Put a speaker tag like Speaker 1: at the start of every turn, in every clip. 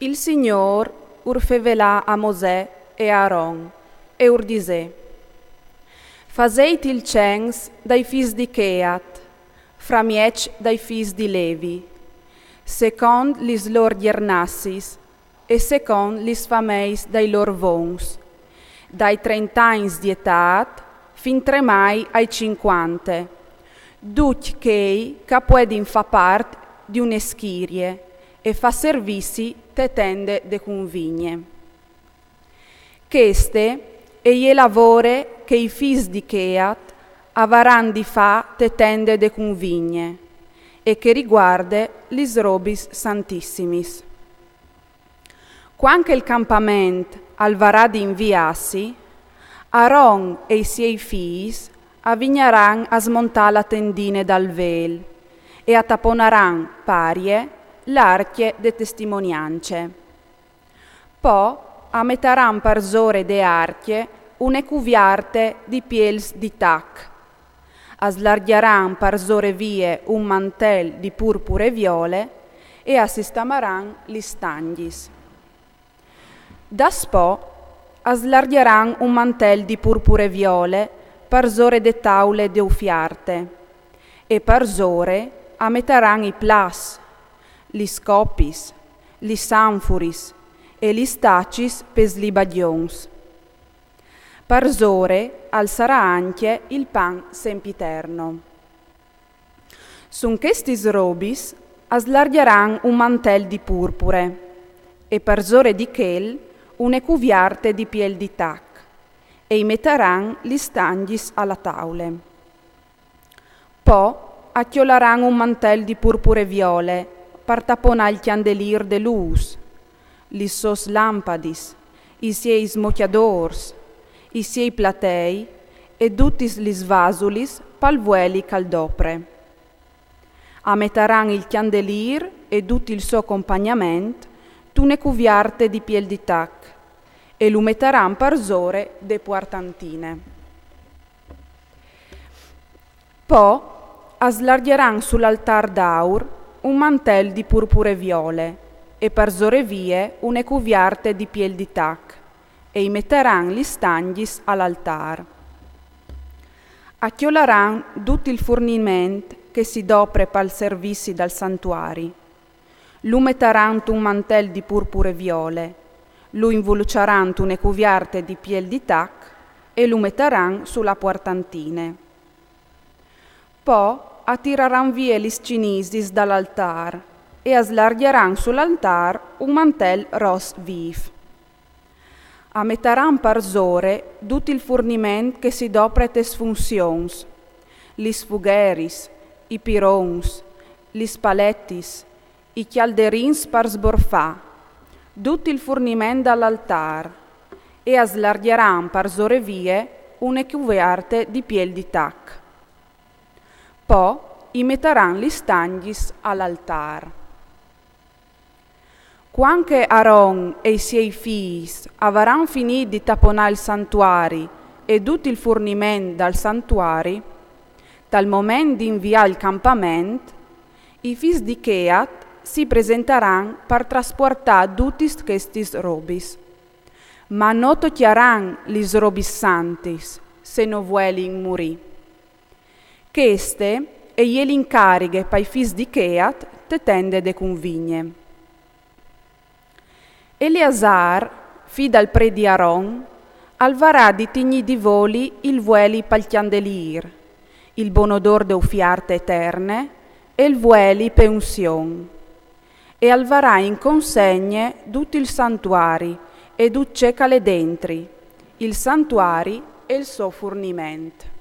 Speaker 1: Il Signor urfevelà a Mosè e a Aaron, e urdisè: Faseit il cens dai fis di Cheat, framiec dai fis di Levi, second lis lor diernassis, e second lis fameis dai lor vons, dai 30 anys di etat, fin tremai ai 50, duc chei ca puedin fa part di un'eschirie, e fa servisi te tende de convigne. Cheste e ie lavore che i fis di Cheat avaran di fa te tende de convigne, e che riguarde lis robis santissimis. Quanche il campament al varà di inviassi, Aaron e i suoi fis avignaran a smontà la tendine dal vel, e a taponaran parie l'archie de testimoniance. Po a metaran parzore de archie une cuviarte di piels di tac. A slarghiaran parzore vie un mantel di purpure viole e a sistamaran li stanghis. Daspo a slarghiaran un mantel di purpure viole parzore de taule de ufiarte e parzore a metaran i plas, li scopis, li sanfuris e li stacis pes li bagions. Parzore alzarà anche il pan sempiterno. Sun chestis robis aslargheran un mantel di purpure e parzore di chel une cuviarte di piel di tac e i metteran li stanghis alla taule. Po acchiolaran un mantel di purpure viole par tapona il chiandelir de luz, li sos lampadis, i siei smocchiadors, i siei platei e tutis lis vasulis palvueli caldopre. A metaran il chiandelir e tutti il suo accompagnament tune cuviarte di piel di tac e lu metaran parzore de puartantine. Po aslargheran sull'altar d'aur un mantel di purpure viole e parzore vie une cuviarte di piel di tac e i metteran li stanghis all'altar. Acchiolaran tutti il furniment che si dopre pal servisi dal santuari. Lu metteran un mantel di purpure viole, lu involuciaran une cuviarte di piel di tac e lu metteran sulla puartantine. Po attiraran vie lis cinisis dall'altar e aslargheran sull'altar un mantel ros viv. A metaran parzore tutti il furniment che si dopre tes funcions, lis fugheris, i pirons, lis palettis, i chialderins par sborfà, tutti il furniment dall'altar, e aslargheran parzore vie une cuviarte di piel di tac. Po i metteran li stanghis all'altar. Quanche Aaron e i suoi fis avaran finì di taponare il santuari e tutto il furniment dal santuari, dal momento di inviare il campament, i fis di Cheat si presenteran per trasportare tutti questi robis. Ma non tocchiaran lis robis santis, se no vuelin muri. Cheste e ieli incarighe pai fis di Cheat te tende de convigne. Eleazar, fi dal pre di Aaron, alvarà di tigni di voli il vueli pal chiandelir, il bonodor de ufiarte eterne e il vueli pe unsion, e alvarà in consegne tutti il santuari e ducce cale dentri, il santuari e il suo furniment.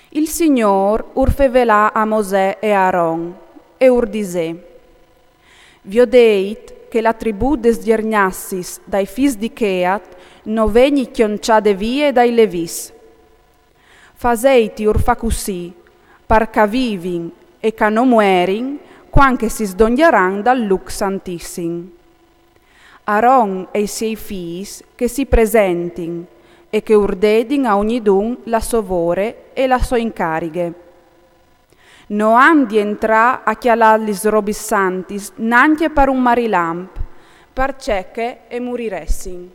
Speaker 1: Il Signor urfevelà a Mosè e a Aaron, e urdisè: Viodeit che la tribù des Giernassis dai fis di Cheat no vegni chionciade vie dai Levis. Faseiti urfa cusì, par ca vivin e ca no muerin, quanche si sdognaran dal luc santissim. Aaron e i suoi fis che si presentin e che urdedin a ognidun la sovore e la so incarighe. No han di entrà a chialallis robis santis, nanche per un marilamp, perché e moriressin.